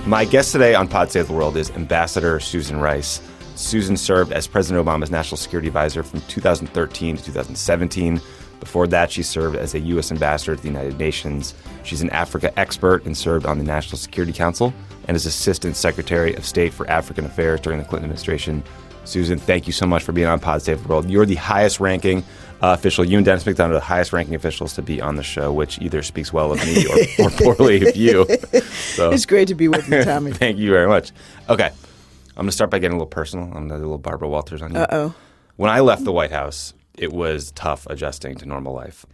My guest today on Pod Save the World is Ambassador Susan Rice. Susan served as President Obama's National Security Advisor from 2013 to 2017. Before that, she served as a U.S. ambassador to the United Nations. She's an Africa expert and served on the National Security Council and as Assistant Secretary of State for African Affairs during the Clinton administration. Susan, thank you so much for being on Pod Save the World. You're the highest-ranking official. You and Dennis McDonough are the highest-ranking officials to be on the show, which either speaks well of me or poorly of you. So, it's great to be with you, Tommy. Thank you very much. Okay, I'm going to start by getting a little personal. I'm going to do a little Barbara Walters on you. Uh-oh. When I left the White House, it was tough adjusting to normal life.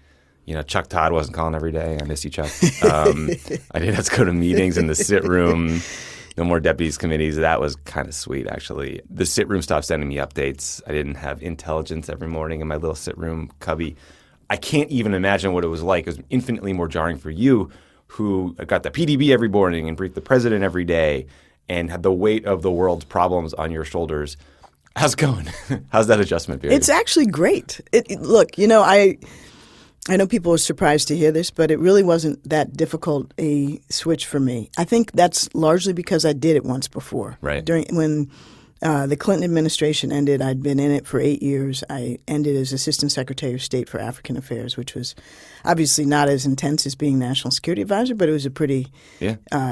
You know, Chuck Todd wasn't calling every day. I miss you, Chuck. I didn't have to go to meetings in the sit room. No more deputies committees. That was kind of sweet, actually. The sit room stopped sending me updates. I didn't have intelligence every morning in my little sit room cubby. I can't even imagine what it was like. It was infinitely more jarring for you, who got the PDB every morning and briefed the president every day and had the weight of the world's problems on your shoulders. How's it going? How's that adjustment period? It's actually great. Look, you know, I know people are surprised to hear this, but it really wasn't that difficult a switch for me. I think that's largely because I did it once before. Right. When the Clinton administration ended, I'd been in it for 8 years. I ended as Assistant Secretary of State for African Affairs, which was obviously not as intense as being National Security Advisor, but it was a pretty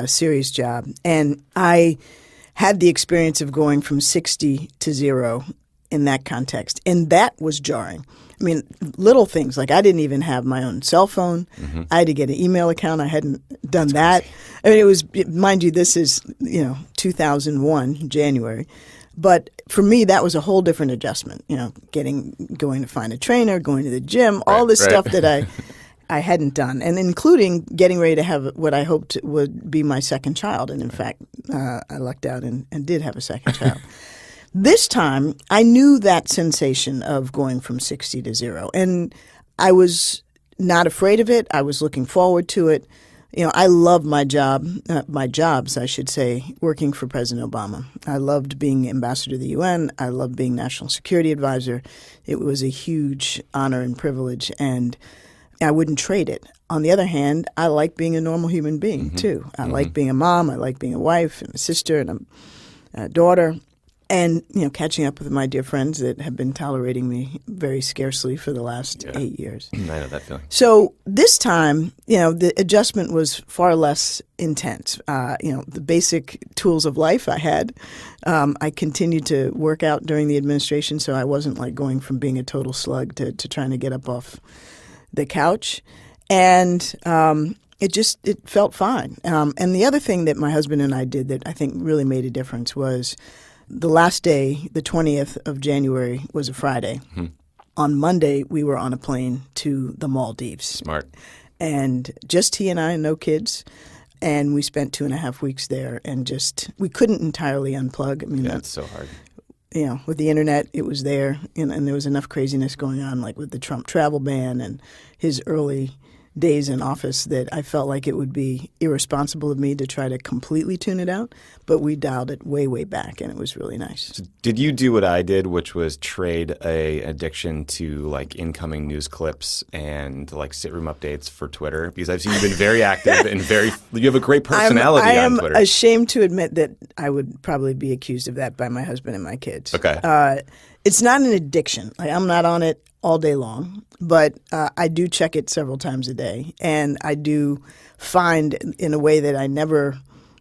serious job. And I had the experience of going from 60 to 0 in that context, and that was jarring. I mean, little things like I didn't even have my own cell phone. Mm-hmm. I had to get an email account. I hadn't done that. Crazy. I mean, it was, mind you, this is 2001 January, but for me that was a whole different adjustment. Going to find a trainer, going to the gym, all this stuff that I hadn't done, and including getting ready to have what I hoped would be my second child. And in fact, I lucked out and did have a second child. This time, I knew that sensation of going from 60 to 0, and I was not afraid of it. I was looking forward to it. I love my jobs, I should say, working for President Obama. I loved being ambassador to the UN. I loved being National Security Advisor. It was a huge honor and privilege, and I wouldn't trade it. On the other hand, I like being a normal human being, too. I like being a mom. I like being a wife and a sister and a daughter. And, catching up with my dear friends that have been tolerating me very scarcely for the last 8 years. I know that feeling. So this time, the adjustment was far less intense. The basic tools of life I had. I continued to work out during the administration, so I wasn't like going from being a total slug to trying to get up off the couch. And it felt fine. And the other thing that my husband and I did that I think really made a difference was the last day, the 20th of January, was a Friday. Mm-hmm. On Monday, we were on a plane to the Maldives. Smart. And just he and I, no kids. And we spent 2.5 weeks there and we couldn't entirely unplug. I mean, that's so hard. With the internet, it was there. And there was enough craziness going on, like with the Trump travel ban and his early days in office, that I felt like it would be irresponsible of me to try to completely tune it out. But we dialed it way, way back, and it was really nice. So did you do what I did, which was trade a addiction to like incoming news clips and like sit room updates for Twitter? Because I've seen you've been very active and you have a great personality on Twitter. I am ashamed to admit that I would probably be accused of that by my husband and my kids. Okay. It's not an addiction. Like, I'm not on it all day long, but I do check it several times a day. And I do find in a way that I never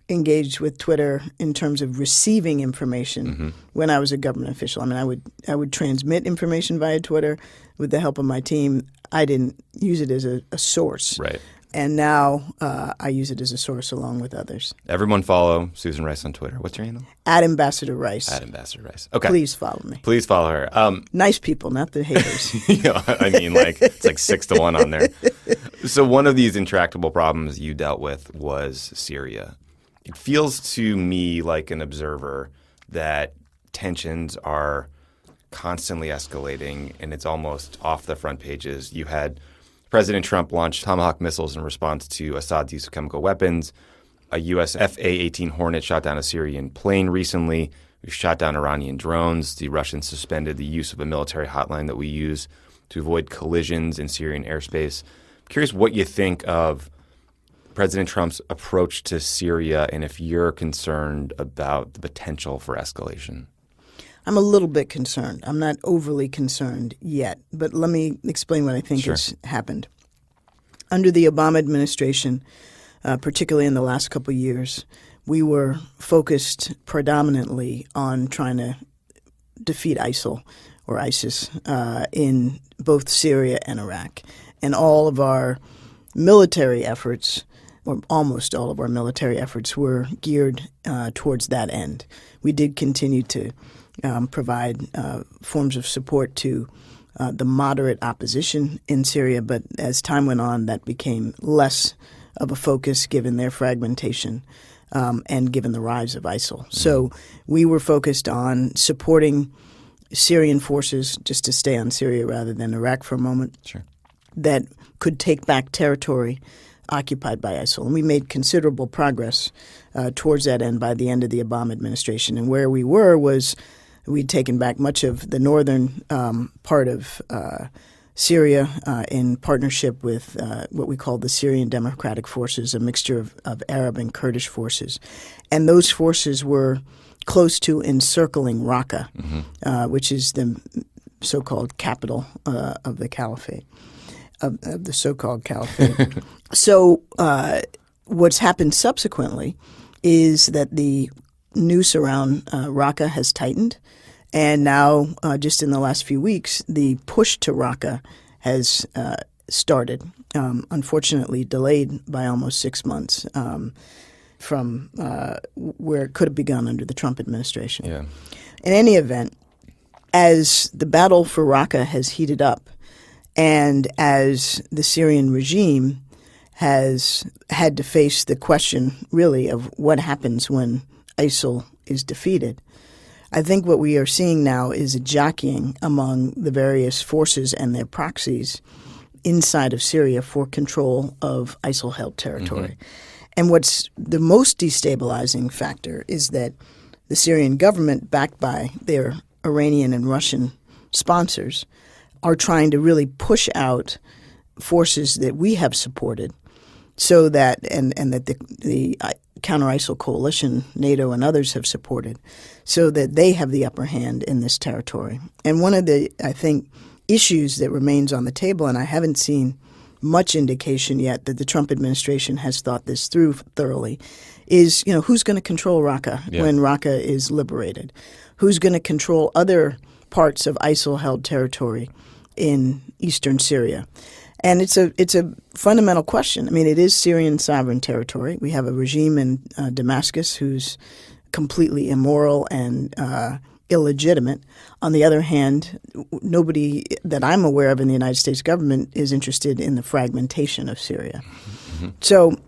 engaged with Twitter in terms of receiving information when I was a government official. I mean, I would transmit information via Twitter with the help of my team. I didn't use it as a source. Right. And now I use it as a source along with others. Everyone follow Susan Rice on Twitter. What's your handle? @Ambassador Rice. @Ambassador Rice. Okay. Please follow me. Please follow her. Nice people, not the haters. I mean, it's like 6-1 on there. So one of these intractable problems you dealt with was Syria. It feels to me like an observer that tensions are constantly escalating, and it's almost off the front pages. You had President Trump launch Tomahawk missiles in response to Assad's use of chemical weapons. A U.S. F-A-18 Hornet shot down a Syrian plane recently. We shot down Iranian drones. The Russians suspended the use of a military hotline that we use to avoid collisions in Syrian airspace. I'm curious what you think of President Trump's approach to Syria and if you're concerned about the potential for escalation. I'm a little bit concerned. I'm not overly concerned yet, but let me explain what I think has happened. Under the Obama administration, particularly in the last couple of years, we were focused predominantly on trying to defeat ISIL or ISIS in both Syria and Iraq. And all of our military efforts, or almost all of our military efforts, were geared towards that end. We did continue to provide forms of support to the moderate opposition in Syria, but as time went on, that became less of a focus given their fragmentation and given the rise of ISIL. Mm-hmm. So we were focused on supporting Syrian forces, just to stay on Syria rather than Iraq for a moment, that could take back territory occupied by ISIL. And we made considerable progress towards that end by the end of the Obama administration. And where we were was we'd taken back much of the northern part of Syria in partnership with what we call the Syrian Democratic Forces, a mixture of Arab and Kurdish forces. And those forces were close to encircling Raqqa, which is the so-called capital of the caliphate, of the so-called caliphate. So what's happened subsequently is that the noose around Raqqa has tightened. And now, just in the last few weeks, the push to Raqqa has started, unfortunately delayed by almost 6 months from where it could have begun under the Trump administration. Yeah. In any event, as the battle for Raqqa has heated up and as the Syrian regime has had to face the question, really, of what happens when ISIL is defeated, I think what we are seeing now is a jockeying among the various forces and their proxies inside of Syria for control of ISIL-held territory. And what's the most destabilizing factor is that the Syrian government, backed by their Iranian and Russian sponsors, are trying to really push out forces that we have supported so that, and that the counter-ISIL coalition, NATO and others have supported, so that they have the upper hand in this territory. And one of the, I think, issues that remains on the table, and I haven't seen much indication yet that the Trump administration has thought this through thoroughly, is, who's going to control Raqqa when Raqqa is liberated? Who's going to control other parts of ISIL-held territory in eastern Syria? And it's a fundamental question. I mean, it is Syrian sovereign territory. We have a regime in Damascus who's completely immoral and illegitimate. On the other hand, nobody that I'm aware of in the United States government is interested in the fragmentation of Syria. So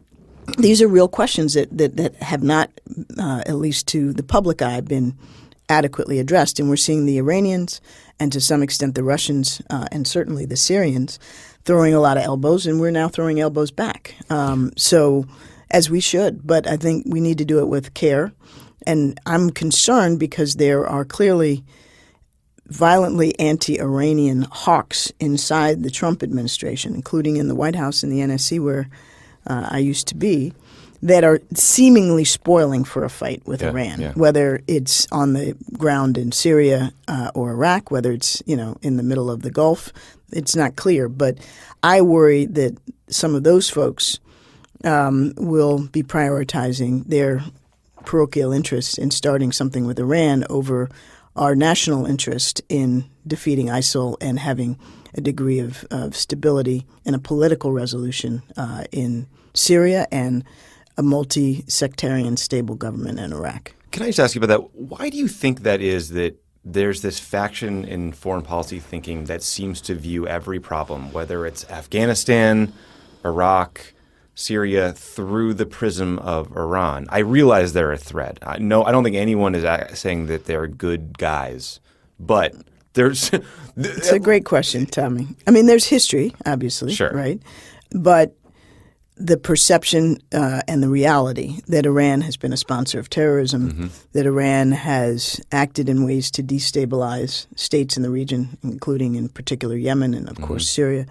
these are real questions that have not, at least to the public eye, been adequately addressed. And we're seeing the Iranians and to some extent the Russians and certainly the Syrians throwing a lot of elbows, and we're now throwing elbows back. So as we should, but I think we need to do it with care. And I'm concerned because there are clearly violently anti-Iranian hawks inside the Trump administration, including in the White House and the NSC where I used to be, that are seemingly spoiling for a fight with Iran, whether it's on the ground in Syria or Iraq, whether it's in the middle of the Gulf. It's not clear, but I worry that some of those folks will be prioritizing their parochial interests in starting something with Iran over our national interest in defeating ISIL and having a degree of stability and a political resolution in Syria and a multi-sectarian stable government in Iraq. Can I just ask you about that? Why do you think that is that there's this faction in foreign policy thinking that seems to view every problem, whether it's Afghanistan, Iraq, Syria, through the prism of Iran? I realize they're a threat. I don't think anyone is saying that they're good guys, but there's... It's a great question, Tommy. I mean, there's history, obviously, right? But the perception and the reality that Iran has been a sponsor of terrorism, that Iran has acted in ways to destabilize states in the region, including in particular Yemen and, of course, Syria,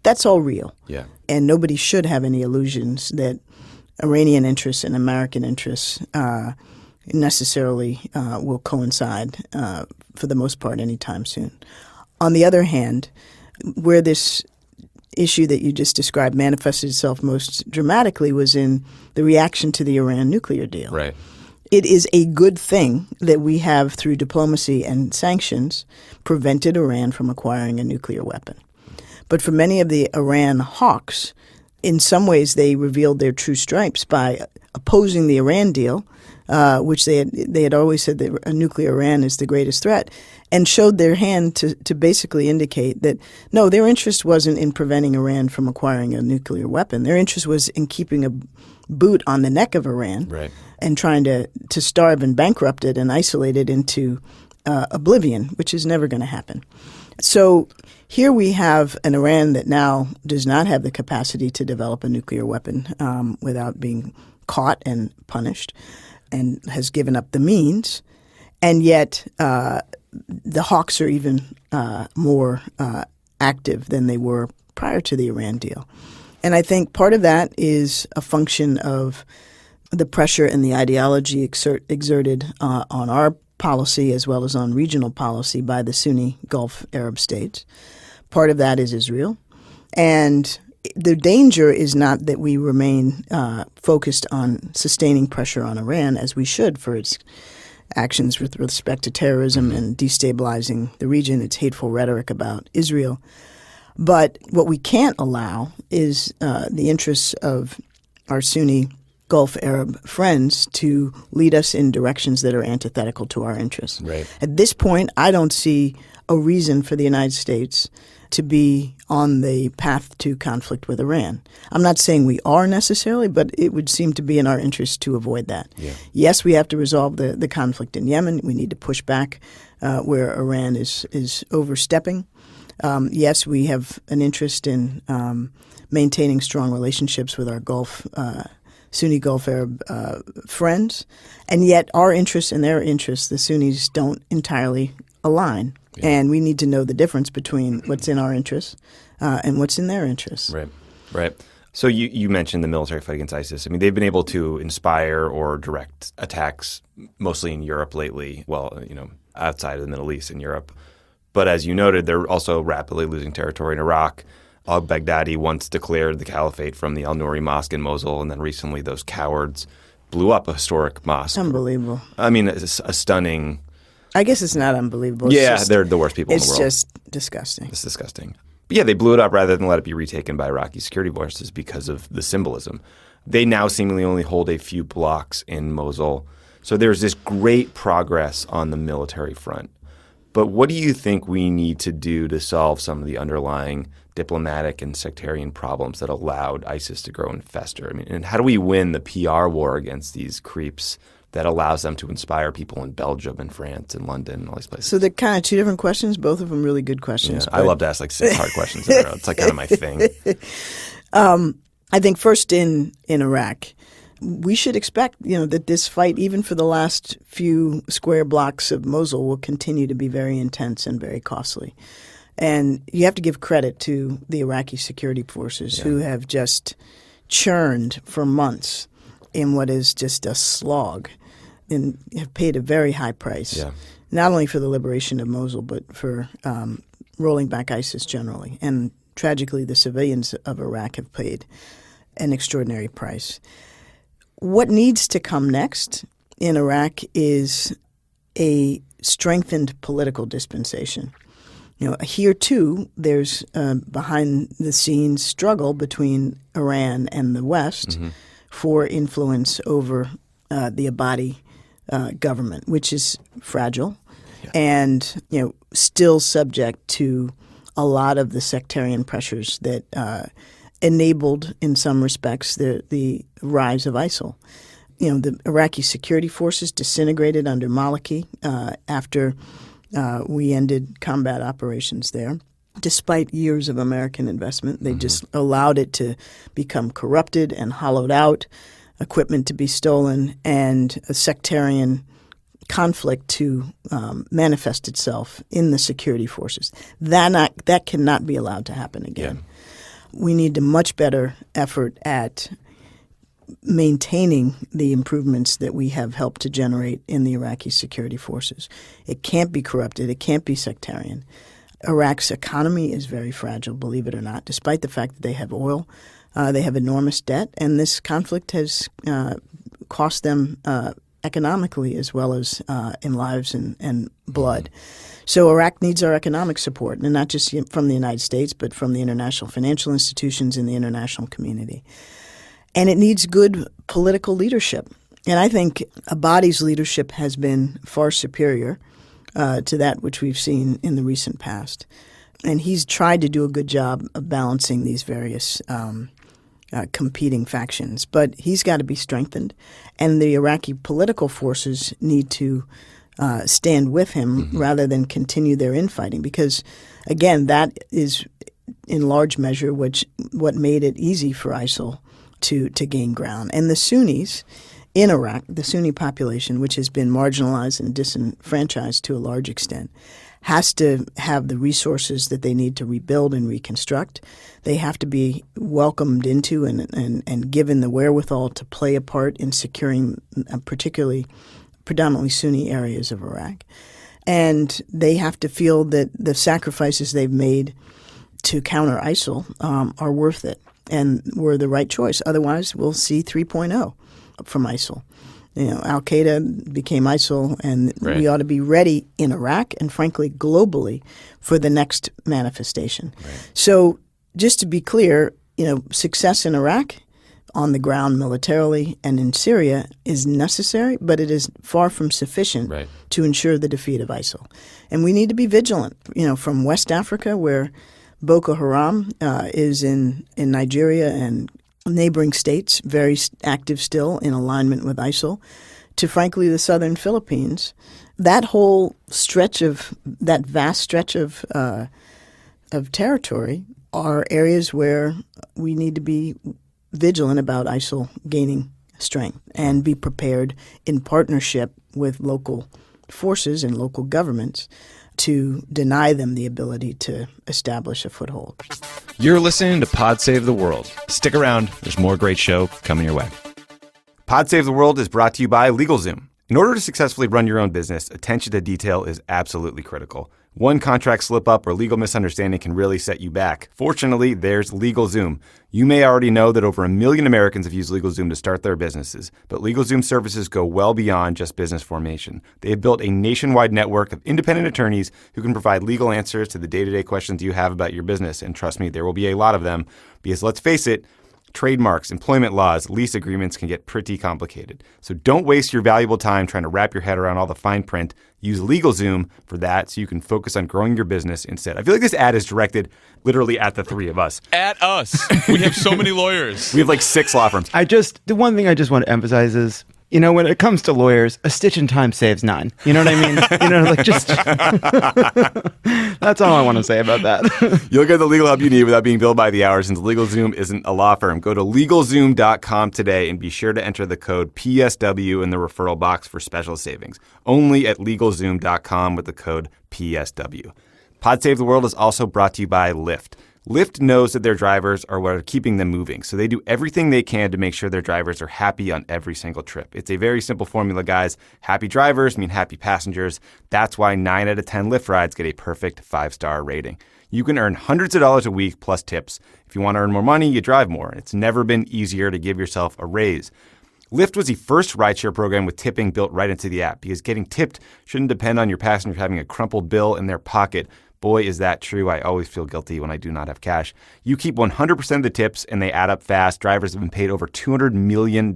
That's all real. Yeah. And nobody should have any illusions that Iranian interests and American interests necessarily will coincide for the most part anytime soon. On the other hand, where this issue that you just described manifested itself most dramatically was in the reaction to the Iran nuclear deal. Right. It is a good thing that we have, through diplomacy and sanctions, prevented Iran from acquiring a nuclear weapon. But for many of the Iran hawks, in some ways they revealed their true stripes by opposing the Iran deal, which they had always said that a nuclear Iran is the greatest threat, and showed their hand to basically indicate that, no, their interest wasn't in preventing Iran from acquiring a nuclear weapon. Their interest was in keeping a boot on the neck of Iran, Right. and trying to starve and bankrupt it and isolate it into oblivion, which is never going to happen. So here we have an Iran that now does not have the capacity to develop a nuclear weapon without being caught and punished, and has given up the means. And yet the hawks are even more active than they were prior to the Iran deal. And I think part of that is a function of the pressure and the ideology exerted on our policy as well as on regional policy by the Sunni Gulf Arab states. Part of that is Israel. And the danger is not that we remain focused on sustaining pressure on Iran, as we should, for its actions with respect to terrorism and destabilizing the region, its hateful rhetoric about Israel. But what we can't allow is the interests of our Sunni Gulf Arab friends to lead us in directions that are antithetical to our interests. Right. At this point, I don't see a reason for the United States to be on the path to conflict with Iran. I'm not saying we are necessarily, but it would seem to be in our interest to avoid that. Yeah. Yes, we have to resolve the conflict in Yemen. We need to push back where Iran is overstepping. Yes, we have an interest in maintaining strong relationships with our Sunni Gulf Arab friends, and yet our interests and their interests, the Sunnis, don't entirely align. Yeah. And we need to know the difference between what's in our interests and what's in their interests. Right, right. So you mentioned the military fight against ISIS. I mean, they've been able to inspire or direct attacks mostly in Europe lately, outside of the Middle East in Europe. But as you noted, they're also rapidly losing territory in Iraq. Al-Baghdadi once declared the caliphate from the Al-Nouri Mosque in Mosul, and then recently those cowards blew up a historic mosque. Unbelievable. I mean, it's a stunning... I guess it's not unbelievable. They're the worst people in the world. It's just disgusting. It's disgusting. But yeah, they blew it up rather than let it be retaken by Iraqi security forces because of the symbolism. They now seemingly only hold a few blocks in Mosul. So there's this great progress on the military front. But what do you think we need to do to solve some of the underlying diplomatic and sectarian problems that allowed ISIS to grow and fester? I mean, and how do we win the PR war against these creeps that allows them to inspire people in Belgium and France and London and all these places? So they're kind of two different questions, both of them really good questions. Yeah, I love to ask like 6 hard questions in a row. It's like kind of my thing. I think first in Iraq, we should expect, that this fight, even for the last few square blocks of Mosul, will continue to be very intense and very costly. And you have to give credit to the Iraqi security forces who have just churned for months in what is just a slog and have paid a very high price, not only for the liberation of Mosul, but for rolling back ISIS generally. And tragically, the civilians of Iraq have paid an extraordinary price. What needs to come next in Iraq is a strengthened political dispensation. Here too, there's behind-the-scenes struggle between Iran and the West for influence over the Abadi government, which is fragile and still subject to a lot of the sectarian pressures that enabled, in some respects, the rise of ISIL. The Iraqi security forces disintegrated under Maliki after we ended combat operations there. Despite years of American investment, they just allowed it to become corrupted and hollowed out, equipment to be stolen, and a sectarian conflict to manifest itself in the security forces. That cannot be allowed to happen again. We need a much better effort at maintaining the improvements that we have helped to generate in the Iraqi security forces. It can't be corrupted. It can't be sectarian. Iraq's economy is very fragile, believe it or not, despite the fact that they have oil. They have enormous debt, and this conflict has cost them economically as well as in lives and blood. So Iraq needs our economic support, and not just from the United States, but from the international financial institutions and the international community. And it needs good political leadership. And I think Abadi's leadership has been far superior to that which we've seen in the recent past. And he's tried to do a good job of balancing these various competing factions. But he's got to be strengthened. And the Iraqi political forces need to stand with him rather than continue their infighting. Because, again, that is in large measure what made it easy for ISIL to gain ground. And the Sunnis in Iraq, the Sunni population, which has been marginalized and disenfranchised to a large extent, has to have the resources that they need to rebuild and reconstruct. They have to be welcomed into and given the wherewithal to play a part in securing predominantly Sunni areas of Iraq. And they have to feel that the sacrifices they've made to counter ISIL are worth it and were the right choice. Otherwise, we'll see 3.0 from ISIL. Al-Qaeda became ISIL, and we ought to be ready in Iraq and, frankly, globally for the next manifestation. Right. So just to be clear, success in Iraq on the ground militarily and in Syria is necessary, but it is far from sufficient to ensure the defeat of ISIL. And we need to be vigilant, from West Africa, where Boko Haram is in Nigeria and neighboring states, very active still in alignment with ISIL, to, frankly, the southern Philippines. That whole stretch that vast stretch of territory are areas where we need to be vigilant about ISIL gaining strength and be prepared in partnership with local forces and local governments to deny them the ability to establish a foothold. You're listening to Pod Save the World. Stick around. There's more great show coming your way. Pod Save the World is brought to you by LegalZoom. In order to successfully run your own business, attention to detail is absolutely critical. One contract slip-up or legal misunderstanding can really set you back. Fortunately, there's LegalZoom. You may already know that over 1 million Americans have used LegalZoom to start their businesses, but LegalZoom services go well beyond just business formation. They have built a nationwide network of independent attorneys who can provide legal answers to the day-to-day questions you have about your business. And trust me, there will be a lot of them, because let's face it, trademarks, employment laws, lease agreements can get pretty complicated. So don't waste your valuable time trying to wrap your head around all the fine print. Use LegalZoom for that so you can focus on growing your business instead. I feel like this ad is directed literally at the three of us. At us. We have so many lawyers. We have like 6 law firms. The one thing I just want to emphasize is, when it comes to lawyers, a stitch in time saves 9. You know what I mean? That's all I want to say about that. You'll get the legal help you need without being billed by the hour, since LegalZoom isn't a law firm. Go to LegalZoom.com today and be sure to enter the code PSW in the referral box for special savings. Only at LegalZoom.com with the code PSW. Pod Save the World is also brought to you by Lyft. Lyft knows that their drivers are what are keeping them moving, so they do everything they can to make sure their drivers are happy on every single trip. It's a very simple formula, guys. Happy drivers mean happy passengers. That's why 9 out of 10 Lyft rides get a perfect 5-star rating. You can earn hundreds of dollars a week plus tips. If you want to earn more money, you drive more. It's never been easier to give yourself a raise. Lyft was the first rideshare program with tipping built right into the app, because getting tipped shouldn't depend on your passengers having a crumpled bill in their pocket. Boy, is that true. I always feel guilty when I do not have cash. You keep 100% of the tips, and they add up fast. Drivers have been paid over $200 million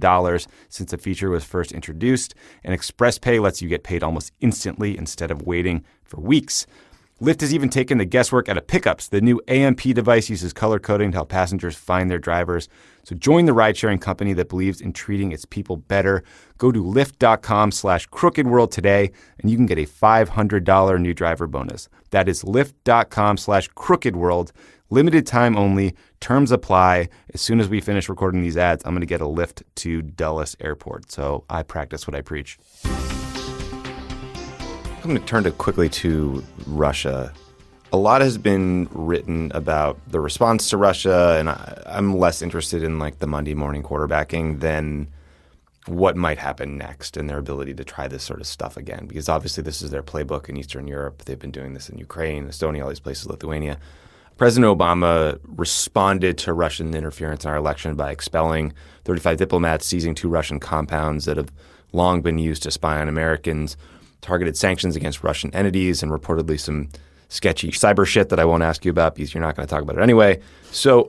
since the feature was first introduced, and Express Pay lets you get paid almost instantly instead of waiting for weeks. Lyft has even taken the guesswork out of pickups. The new AMP device uses color coding to help passengers find their drivers. So join the ride-sharing company that believes in treating its people better. Go to lyft.com/crookedworld today, and you can get a $500 new driver bonus. That is lyft.com/crookedworld. Limited time only. Terms apply. As soon as we finish recording these ads, I'm going to get a Lyft to Dulles Airport. So I practice what I preach. I'm going to turn quickly to Russia. A lot has been written about the response to Russia, and I'm less interested in like the Monday morning quarterbacking than what might happen next and their ability to try this sort of stuff again. Because obviously this is their playbook in Eastern Europe. They've been doing this in Ukraine, Estonia, all these places, Lithuania. President Obama responded to Russian interference in our election by expelling 35 diplomats, seizing 2 Russian compounds that have long been used to spy on Americans, targeted sanctions against Russian entities, and reportedly some sketchy cyber shit that I won't ask you about because you're not going to talk about it anyway. So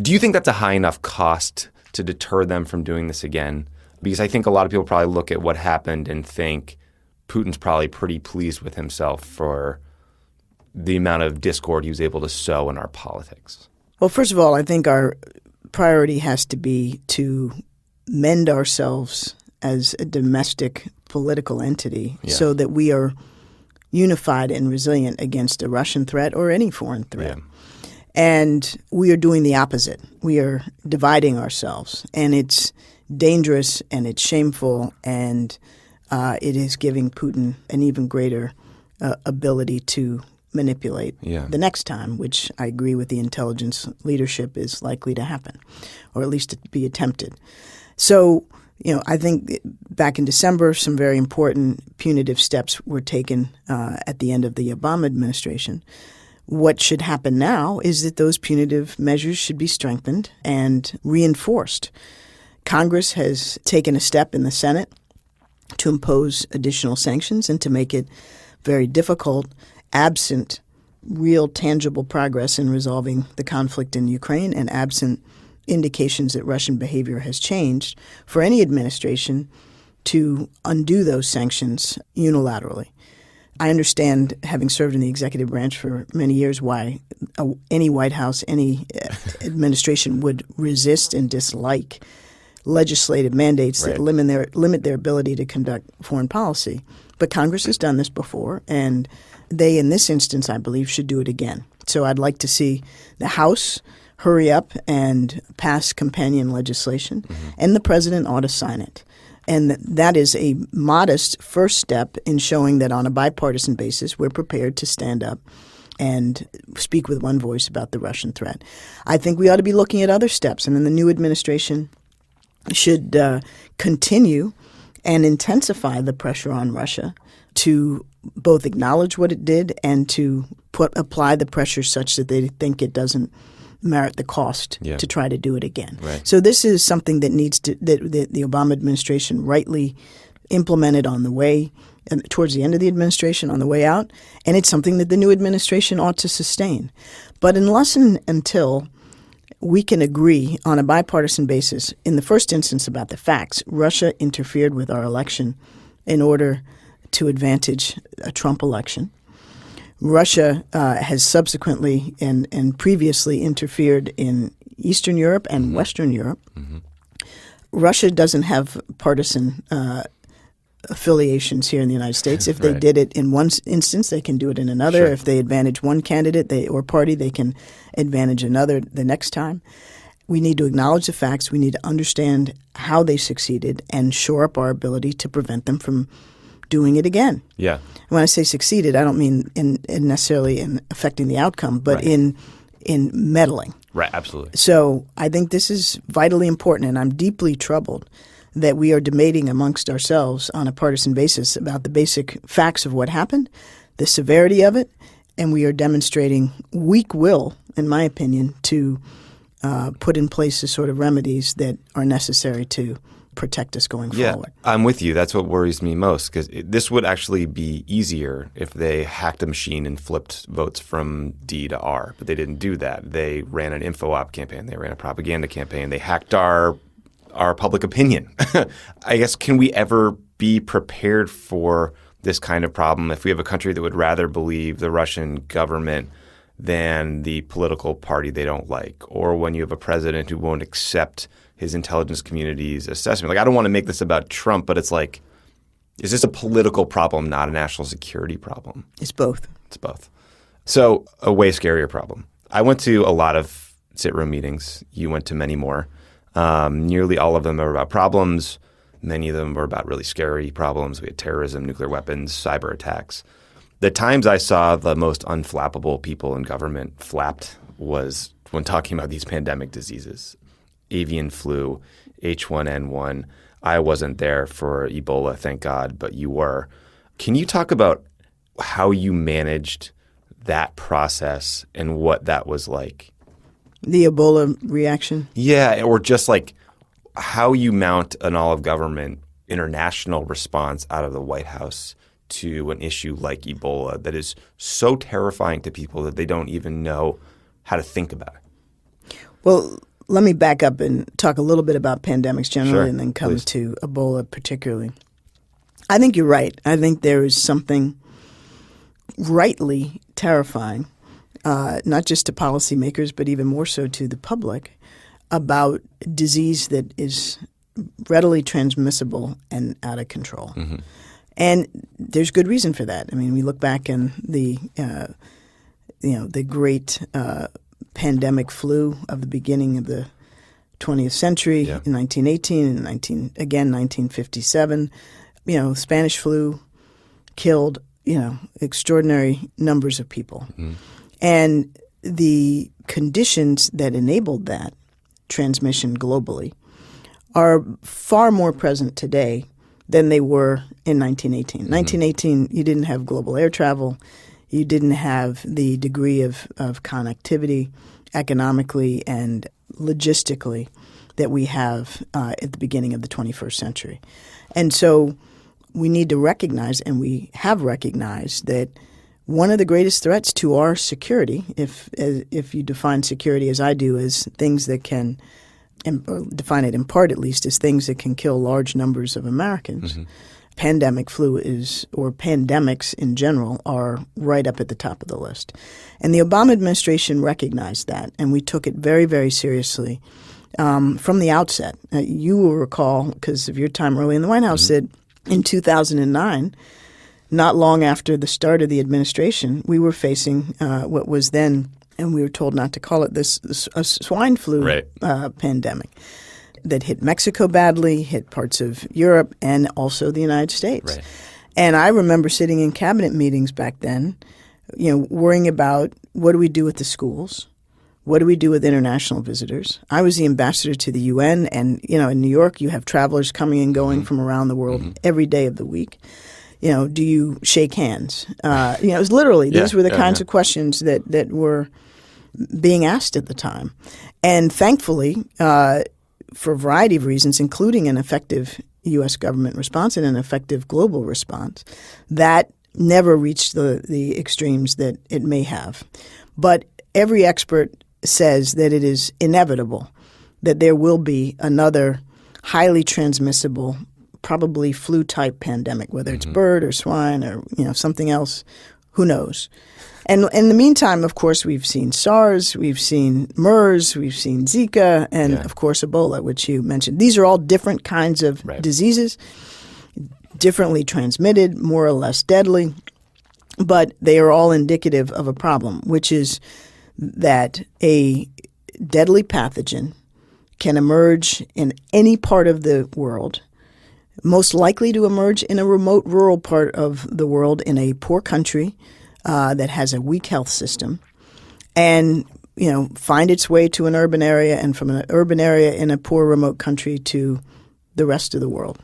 do you think that's a high enough cost to deter them from doing this again? Because I think a lot of people probably look at what happened and think Putin's probably pretty pleased with himself for the amount of discord he was able to sow in our politics. Well, first of all, I think our priority has to be to mend ourselves as a domestic political entity so that we are unified and resilient against a Russian threat or any foreign threat. Yeah. And we are doing the opposite. We are dividing ourselves. And it's dangerous and it's shameful, and it is giving Putin an even greater ability to manipulate the next time, which I agree with the intelligence leadership is likely to happen, or at least to be attempted. So, I think back in December, some very important punitive steps were taken at the end of the Obama administration. What should happen now is that those punitive measures should be strengthened and reinforced. Congress has taken a step in the Senate to impose additional sanctions and to make it very difficult, absent real tangible progress in resolving the conflict in Ukraine and absent indications that Russian behavior has changed, for any administration to undo those sanctions unilaterally. I understand, having served in the executive branch for many years, why any White House, any administration would resist and dislike legislative mandates that limit their ability to conduct foreign policy. But Congress has done this before, and they, in this instance, I believe, should do it again. So I'd like to see the House hurry up and pass companion legislation, and the president ought to sign it. And that is a modest first step in showing that on a bipartisan basis, we're prepared to stand up and speak with one voice about the Russian threat. I think we ought to be looking at other steps, and then the new administration should continue and intensify the pressure on Russia to both acknowledge what it did and to apply the pressure such that they think it doesn't merit the cost to try to do it again. Right. So this is something that that the Obama administration rightly implemented on the way towards the end of the administration, on the way out, and it's something that the new administration ought to sustain. But unless and until we can agree on a bipartisan basis, in the first instance about the facts, Russia interfered with our election in order to advantage a Trump election. Russia has subsequently and previously interfered in Eastern Europe and Western Europe. Russia doesn't have partisan affiliations here in the United States. If they did it in one instance, they can do it in another. Sure. If they advantage one candidate or party, they can advantage another the next time. We need to acknowledge the facts. We need to understand how they succeeded and shore up our ability to prevent them from doing it again. Yeah. When I say succeeded, I don't mean in necessarily in affecting the outcome, but in meddling. Right, absolutely. So I think this is vitally important, and I'm deeply troubled that we are debating amongst ourselves on a partisan basis about the basic facts of what happened, the severity of it, and we are demonstrating weak will, in my opinion, to put in place the sort of remedies that are necessary to protect us going forward. I'm with you. That's what worries me most, because this would actually be easier if they hacked a machine and flipped votes from D to R. But they didn't do that. They ran an info-op campaign. They ran a propaganda campaign. They hacked our public opinion. I guess, can we ever be prepared for this kind of problem if we have a country that would rather believe the Russian government than the political party they don't like, or when you have a president who won't accept his intelligence community's assessment? Like, I don't want to make this about Trump, but it's like, is this a political problem, not a national security problem? It's both. It's both. So a way scarier problem. I went to a lot of sit-room meetings. You went to many more. Nearly all of them are about problems. Many of them were about really scary problems. We had terrorism, nuclear weapons, cyber attacks. The times I saw the most unflappable people in government flapped was when talking about these pandemic diseases. Avian flu, H1N1. I wasn't there for Ebola, thank God, but you were. Can you talk about how you managed that process and what that was like? The Ebola reaction? Yeah, or just like how you mount an all-of-government international response out of the White House to an issue like Ebola that is so terrifying to people that they don't even know how to think about it. Well, let me back up and talk a little bit about pandemics generally Sure, and then come please. to Ebola particularly. I think you're right. I think there is something rightly terrifying, not just to policymakers, but even more so to the public, about disease that is readily transmissible and out of control. Mm-hmm. And there's good reason for that. I mean, we look back in the great pandemic flu of the beginning of the 20th century, Yeah. in 1918 and 1957. Spanish flu killed, extraordinary numbers of people. Mm-hmm. And the conditions that enabled that transmission globally are far more present today than they were in 1918. Mm-hmm. 1918, you didn't have global air travel. You didn't have the degree of connectivity economically and logistically that we have at the beginning of the 21st century. And so we need to recognize, and we have recognized, that one of the greatest threats to our security, if you define security as I do, as things that can, or define it in part at least, as things that can kill large numbers of Americans, Mm-hmm. pandemic flu or pandemics in general are right up at the top of the list. And the Obama administration recognized that, and we took it very, very seriously from the outset. You will recall, because of your time early in the White House, Mm-hmm. that in 2009, not long after the start of the administration, we were facing what was then, and we were told not to call it this, a swine flu Right. pandemic that hit Mexico badly, hit parts of Europe, and also the United States. Right. And I remember sitting in cabinet meetings back then, worrying about what do we do with the schools? What do we do with international visitors? I was the ambassador to the UN, and in New York, you have travelers coming and going from around the world every day of the week. Do you shake hands? It was literally, these were the kinds of questions that were being asked at the time. And thankfully, for a variety of reasons, including an effective U.S. government response and an effective global response, that never reached the extremes that it may have. But every expert says that it is inevitable that there will be another highly transmissible, probably flu-type pandemic, whether it's bird or swine or something else, who knows. And in the meantime, of course, we've seen SARS, we've seen MERS, we've seen Zika, and of course Ebola, which you mentioned. These are all different kinds of diseases, differently transmitted, more or less deadly, but they are all indicative of a problem, which is that a deadly pathogen can emerge in any part of the world, most likely to emerge in a remote rural part of the world in a poor country that has a weak health system, and find its way to an urban area, and from an urban area in a poor remote country to the rest of the world.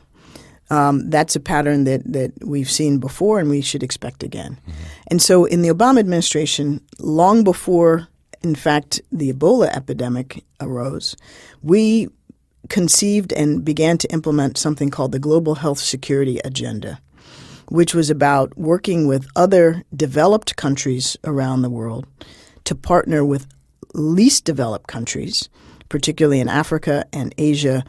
That's a pattern that we've seen before and we should expect again. Mm-hmm. And so in the Obama administration, long before, in fact, the Ebola epidemic arose, we conceived and began to implement something called the Global Health Security Agenda, which was about working with other developed countries around the world to partner with least developed countries, particularly in Africa and Asia,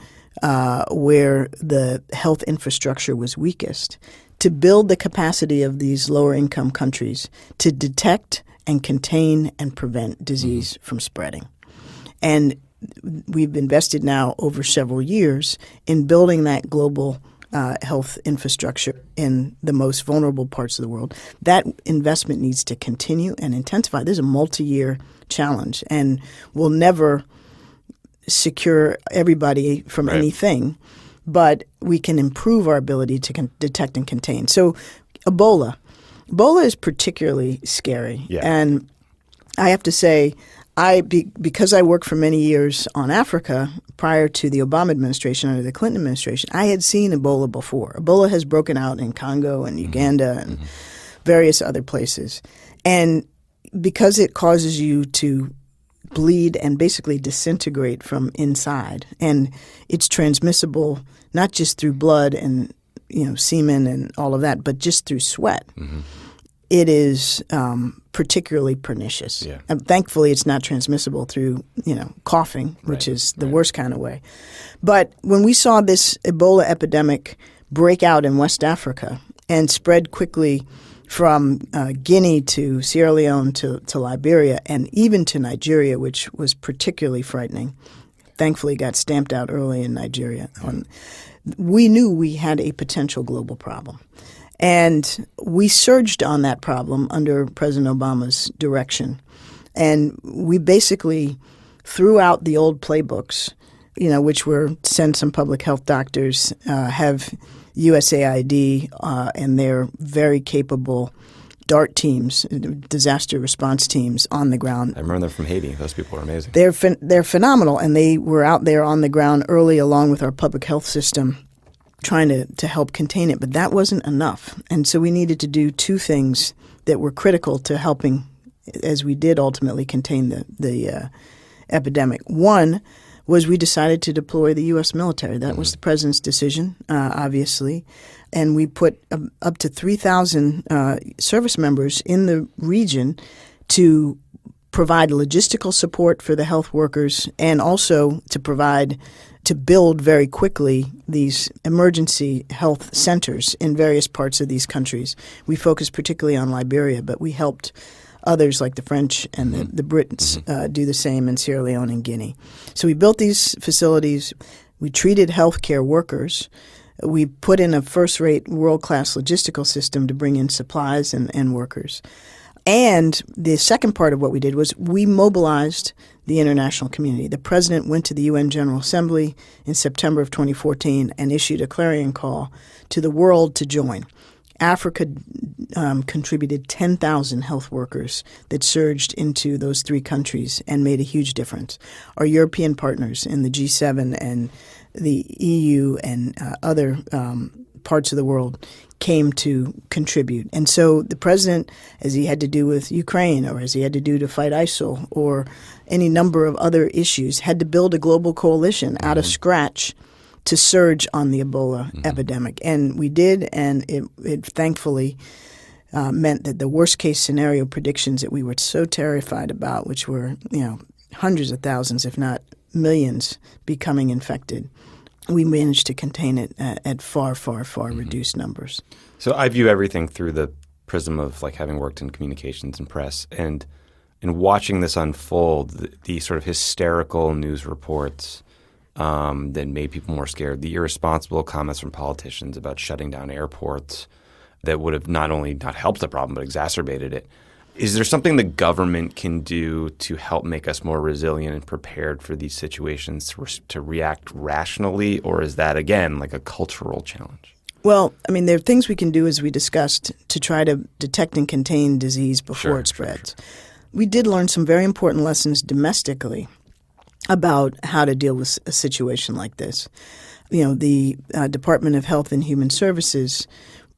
where the health infrastructure was weakest, to build the capacity of these lower income countries to detect and contain and prevent disease from spreading. And we've invested now over several years in building that global health infrastructure in the most vulnerable parts of the world. That investment needs to continue and intensify. This is a multi-year challenge, and we'll never secure everybody from anything, but we can improve our ability to detect and contain. So Ebola, Ebola is particularly scary. Yeah. And I have to say, because I worked for many years on Africa prior to the Obama administration, under the Clinton administration, I had seen Ebola before. Ebola has broken out in Congo and Uganda and various other places. And because it causes you to bleed and basically disintegrate from inside, and it's transmissible not just through blood and semen and all of that, but just through sweat. It is particularly pernicious. Yeah. And thankfully, it's not transmissible through coughing, which is the worst kind of way. But when we saw this Ebola epidemic break out in West Africa and spread quickly from Guinea to Sierra Leone to Liberia and even to Nigeria, which was particularly frightening. Thankfully, got stamped out early in Nigeria. We knew we had a potential global problem. And we surged on that problem under President Obama's direction. And we basically threw out the old playbooks, which were send some public health doctors, have USAID and their very capable DART teams, disaster response teams on the ground. I remember them from Haiti. Those people are amazing. They're phenomenal, and they were out there on the ground early along with our public health system trying to help contain it. But that wasn't enough. And so we needed to do two things that were critical to helping, as we did ultimately contain the epidemic. One was we decided to deploy the U.S. military. That was the president's decision, obviously. And we put up to 3,000 service members in the region to provide logistical support for the health workers and also to build very quickly these emergency health centers in various parts of these countries. We focused particularly on Liberia, but we helped others like the French and the Brits do the same in Sierra Leone and Guinea. So we built these facilities. We treated healthcare workers. We put in a first-rate, world-class logistical system to bring in supplies and workers. And the second part of what we did was we mobilized the international community. The president went to the UN General Assembly in September of 2014 and issued a clarion call to the world to join. Africa contributed 10,000 health workers that surged into those three countries and made a huge difference. Our European partners in the G7 and the EU and other parts of the world came to contribute. And so the president, as he had to do with Ukraine or as he had to do to fight ISIL or any number of other issues, had to build a global coalition out of scratch to surge on the Ebola epidemic. And we did, and it thankfully meant that the worst-case scenario predictions that we were so terrified about, which were hundreds of thousands, if not millions, becoming infected, we managed to contain it at far, far, far reduced numbers. So I view everything through the prism of having worked in communications and press, and in watching this unfold, the sort of hysterical news reports that made people more scared, the irresponsible comments from politicians about shutting down airports that would have not only not helped the problem but exacerbated it. Is there something the government can do to help make us more resilient and prepared for these situations to react rationally, or is that, again, like a cultural challenge? Well, I mean, there are things we can do, as we discussed, to try to detect and contain disease before it spreads. Sure. We did learn some very important lessons domestically about how to deal with a situation like this. The Department of Health and Human Services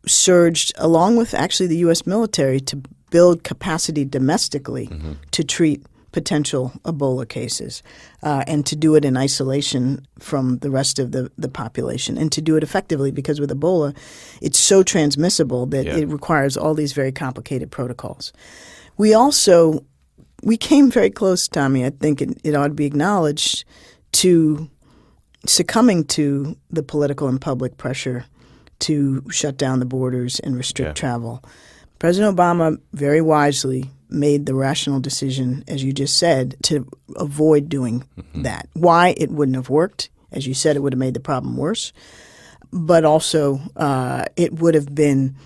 surged, along with actually the U.S. military, to build capacity domestically to treat potential Ebola cases and to do it in isolation from the rest of the population and to do it effectively, because with Ebola, it's so transmissible that it requires all these very complicated protocols. We came very close, Tommy, I think it ought to be acknowledged, to succumbing to the political and public pressure to shut down the borders and restrict travel. President Obama very wisely made the rational decision, as you just said, to avoid doing that. Why? It wouldn't have worked. As you said, it would have made the problem worse. But also, it would have been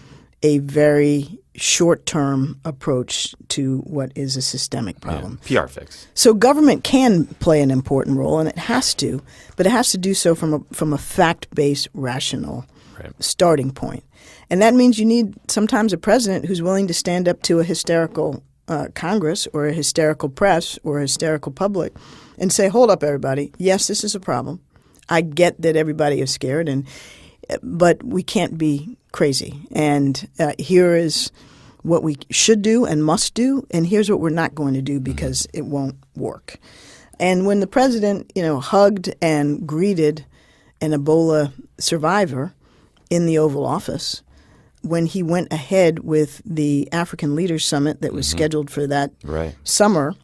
a very short-term approach to what is a systemic problem. PR fix. So government can play an important role, and it has to, but it has to do so from a fact-based, rational starting point. And that means you need sometimes a president who's willing to stand up to a hysterical Congress or a hysterical press or a hysterical public and say, hold up, everybody. Yes, this is a problem. I get that everybody is scared, but we can't be crazy. And here is what we should do and must do, and here's what we're not going to do because it won't work. And when the president, hugged and greeted an Ebola survivor in the Oval Office, when he went ahead with the African Leaders Summit that was scheduled for that summer,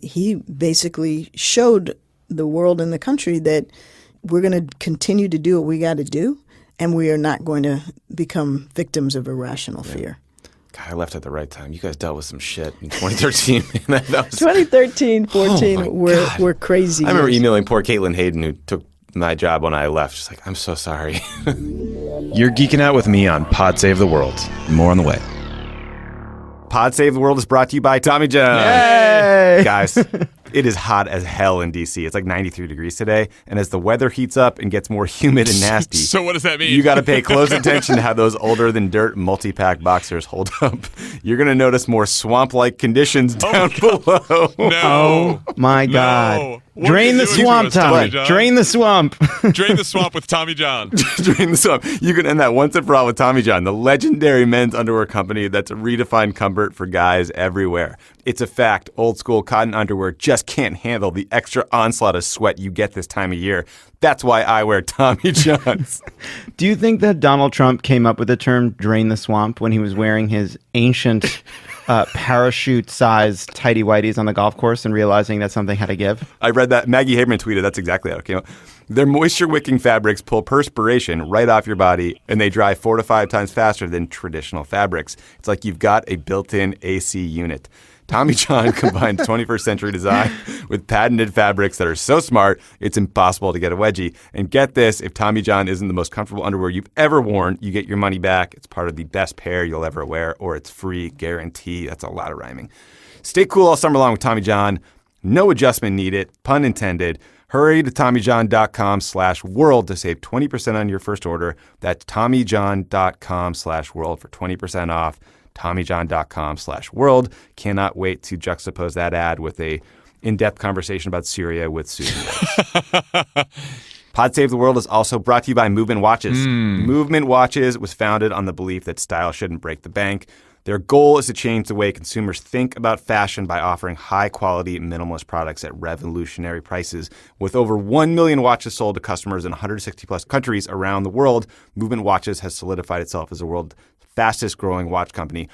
he basically showed the world and the country that we're going to continue to do what we got to do, and we are not going to become victims of irrational fear. God, I left at the right time. You guys dealt with some shit in 2013. that was, 2013, 14 were crazy. I remember emailing poor Caitlin Hayden, who took my job when I left. She's like, I'm so sorry. You're geeking out with me on Pod Save the World. More on the way. Pod Save the World is brought to you by Tommy John. Yay! Guys, it is hot as hell in D.C. It's like 93 degrees today. And as the weather heats up and gets more humid and nasty, So what does that mean? you got to pay close attention to how those older than dirt multi-pack boxers hold up. You're going to notice more swamp-like conditions down below. No. Oh my God. What Drain are the you doing swamp, to us, Tommy. John? Drain the swamp. Drain the swamp with Tommy John. Drain the swamp. You can end that once and for all with Tommy John, the legendary men's underwear company that's redefined comfort for guys everywhere. It's a fact. Old school cotton underwear just can't handle the extra onslaught of sweat you get this time of year. That's why I wear Tommy Johns. Do you think that Donald Trump came up with the term drain the swamp when he was wearing his ancient parachute-sized tighty-whities on the golf course and realizing that something had to give? I read that. Maggie Haberman tweeted that's exactly how it came out. Their moisture-wicking fabrics pull perspiration right off your body, and they dry 4 to 5 times faster than traditional fabrics. It's like you've got a built-in AC unit. Tommy John combines 21st century design with patented fabrics that are so smart, it's impossible to get a wedgie. And get this, if Tommy John isn't the most comfortable underwear you've ever worn, you get your money back. It's part of the best pair you'll ever wear, or it's free guarantee. That's a lot of rhyming. Stay cool all summer long with Tommy John. No adjustment needed, pun intended. Hurry to TommyJohn.com/world to save 20% on your first order. That's TommyJohn.com/world for 20% off. TommyJohn.com/world. Cannot wait to juxtapose that ad with a in-depth conversation about Syria with Susan Rhodes. Pod Save the World is also brought to you by Movement Watches. Movement Watches was founded on the belief that style shouldn't break the bank. Their goal is to change the way consumers think about fashion by offering high-quality, minimalist products at revolutionary prices. With over 1 million watches sold to customers in 160-plus countries around the world, Movement Watches has solidified itself as the world's fastest-growing watch company.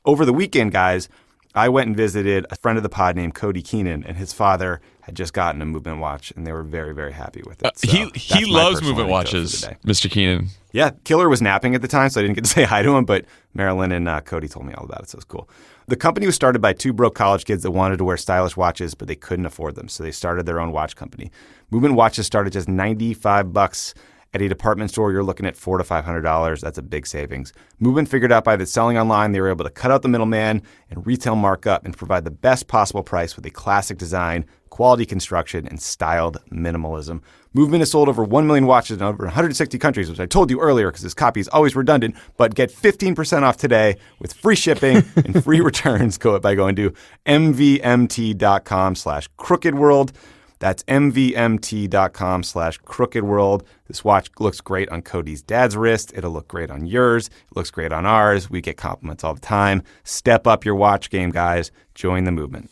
Over the weekend, guys, I went and visited a friend of the pod named Cody Keenan, and his father had just gotten a Movement watch, and they were very, very happy with it. So He that's my loves personal movement anecdote for watches, the day. Mr. Keenan. Yeah, Killer was napping at the time, so I didn't get to say hi to him, but Marilyn and Cody told me all about it, so it's cool. The company was started by 2 broke college kids that wanted to wear stylish watches, but they couldn't afford them, so they started their own watch company. Movement watches started just $95. At a department store, you're looking at $400 to $500. That's a big savings. Movement figured out by the selling online, they were able to cut out the middleman and retail markup and provide the best possible price with a classic design, quality construction, and styled minimalism. Movement has sold over 1 million watches in over 160 countries, which I told you earlier because this copy is always redundant, but get 15% off today with free shipping and free returns by going to mvmt.com/crookedworld. That's mvmt.com/crookedworld. This watch looks great on Cody's dad's wrist. It'll look great on yours. It looks great on ours. We get compliments all the time. Step up your watch game, guys. Join the movement.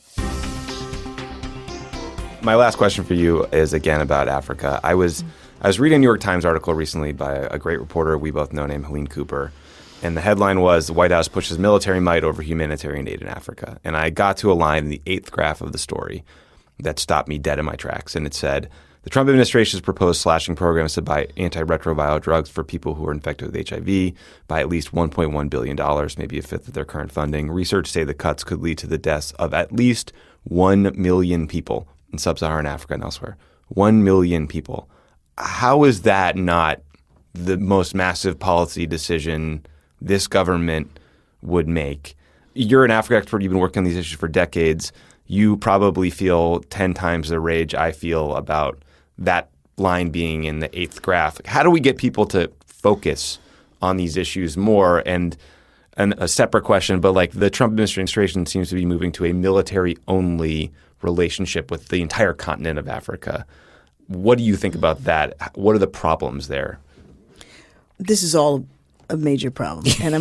My last question for you is again about Africa. I was reading a New York Times article recently by a great reporter we both know named Helene Cooper. And the headline was, the White House pushes military might over humanitarian aid in Africa. And I got to a line in the 8th graph of the story that stopped me dead in my tracks. And it said, the Trump administration's proposed slashing programs to buy antiretroviral drugs for people who are infected with HIV by at least $1.1 billion, maybe a fifth of their current funding. Research say the cuts could lead to the deaths of at least 1 million people in sub-Saharan Africa and elsewhere. 1 million people. How is that not the most massive policy decision this government would make? You're an Africa expert. You've been working on these issues for decades. You probably feel 10 times the rage I feel about that line being in the 8th graph. How do we get people to focus on these issues more? And a separate question, but like the Trump administration seems to be moving to a military-only relationship with the entire continent of Africa. What do you think about that? What are the problems there? This is all a major problem, and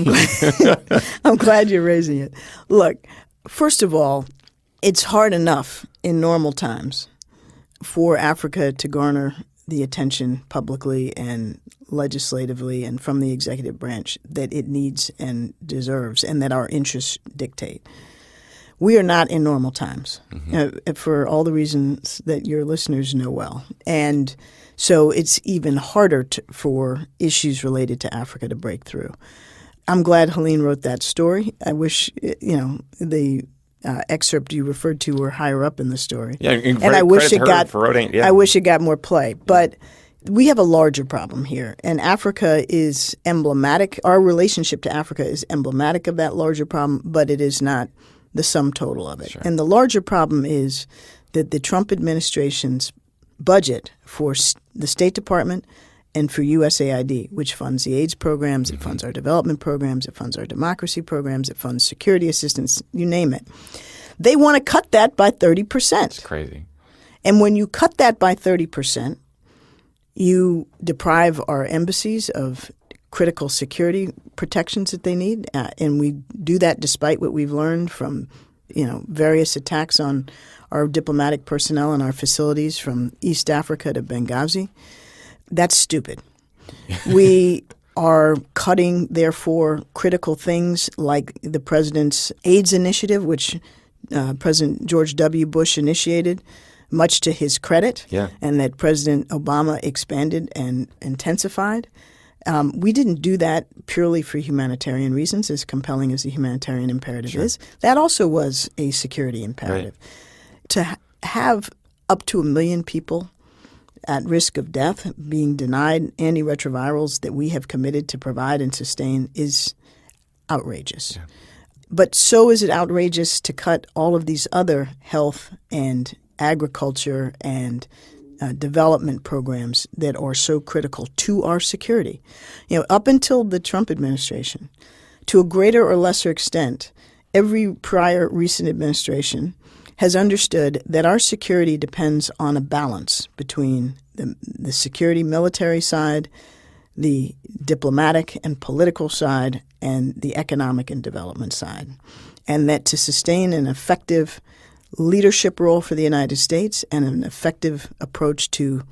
I'm glad you're raising it. Look, first of all, it's hard enough in normal times for Africa to garner the attention publicly and legislatively and from the executive branch that it needs and deserves, and that our interests dictate. We are not in normal times for all the reasons that your listeners know well. And so it's even harder for issues related to Africa to break through. I'm glad Helene wrote that story. I wish, the excerpt you referred to were higher up in the story. Yeah, and I wish it got for writing, yeah. I wish it got more play. But we have a larger problem here, and Africa is emblematic. Our relationship to Africa is emblematic of that larger problem, but it is not the sum total of it. Sure. And the larger problem is that the Trump administration's budget for the State Department and for USAID, which funds the AIDS programs, it funds our development programs, it funds our democracy programs, it funds security assistance, you name it. They want to cut that by 30%. It's crazy. And when you cut that by 30%, you deprive our embassies of critical security protections that they need, and we do that despite what we've learned from, various attacks on our diplomatic personnel and our facilities from East Africa to Benghazi. That's stupid. We are cutting, therefore, critical things like the president's AIDS initiative, which President George W. Bush initiated, much to his credit, and that President Obama expanded and intensified. We didn't do that purely for humanitarian reasons, as compelling as the humanitarian imperative is. That also was a security imperative. Right. To have up to 1 million people at risk of death being denied antiretrovirals that we have committed to provide and sustain is outrageous. Yeah. But so is it outrageous to cut all of these other health and agriculture and development programs that are so critical to our security. Up until the Trump administration, to a greater or lesser extent, every prior recent administration has understood that our security depends on a balance between the security military side, the diplomatic and political side, and the economic and development side. And that to sustain an effective leadership role for the United States and an effective approach to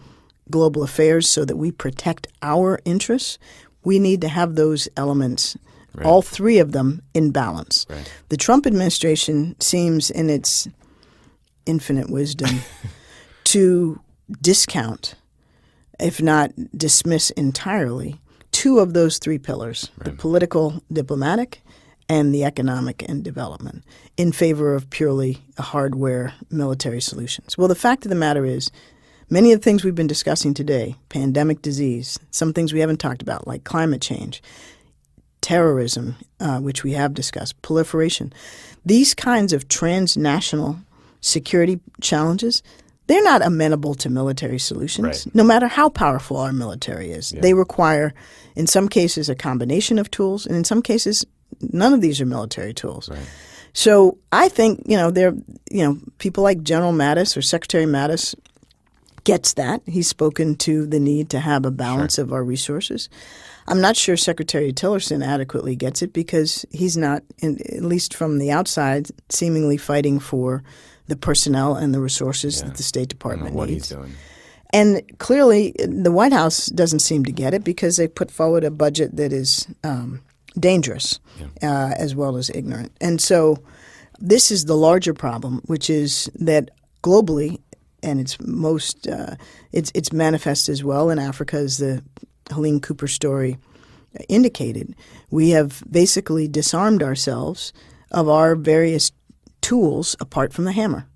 global affairs so that we protect our interests, we need to have those elements, all three of them, in balance. Right. The Trump administration seems, in its infinite wisdom, to discount, if not dismiss entirely, two of those three pillars, the political, diplomatic, and the economic and development, in favor of purely hardware military solutions. Well, the fact of the matter is, many of the things we've been discussing today, pandemic disease, some things we haven't talked about, like climate change, terrorism, which we have discussed, proliferation, these kinds of transnational security challenges, they're not amenable to military solutions, no matter how powerful our military is. Yeah. They require, in some cases, a combination of tools, and in some cases, none of these are military tools. Right. So I think, people like General Mattis or Secretary Mattis gets that. He's spoken to the need to have a balance of our resources. I'm not sure Secretary Tillerson adequately gets it because he's not, at least from the outside, seemingly fighting for the personnel and the resources that the State Department what needs. He's doing. And clearly, the White House doesn't seem to get it because they put forward a budget that is dangerous as well as ignorant. And so this is the larger problem, which is that globally, and it's most it's manifest as well in Africa, as the Helene Cooper story indicated. We have basically disarmed ourselves of our various tools apart from the hammer.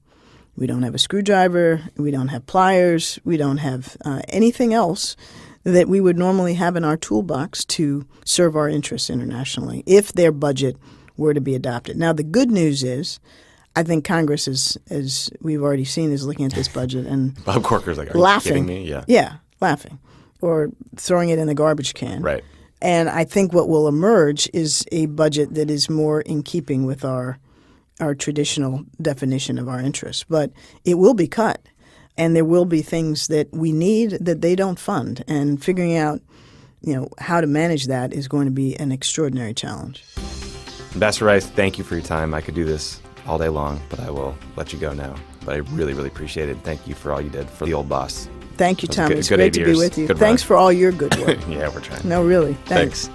We don't have a screwdriver. We don't have pliers. We don't have anything else that we would normally have in our toolbox to serve our interests internationally if their budget were to be adopted. Now, the good news is I think Congress, is, as we've already seen, is looking at this budget and Bob Corker's like, are laughing. you kidding me? Yeah, laughing. or throwing it in the garbage can. Right. And I think what will emerge is a budget that is more in keeping with our traditional definition of our interests. But it will be cut, and there will be things that we need that they don't fund. And figuring out, how to manage that is going to be an extraordinary challenge. Ambassador Rice, thank you for your time. I could do this all day long, but I will let you go now. But I really, really appreciate it. Thank you for all you did for the old boss. Thank you, It was Tommy. good- It's good great 8 to be years. with you. Good Thanks run. for all your good work. Yeah, we're trying. No, really. Thanks.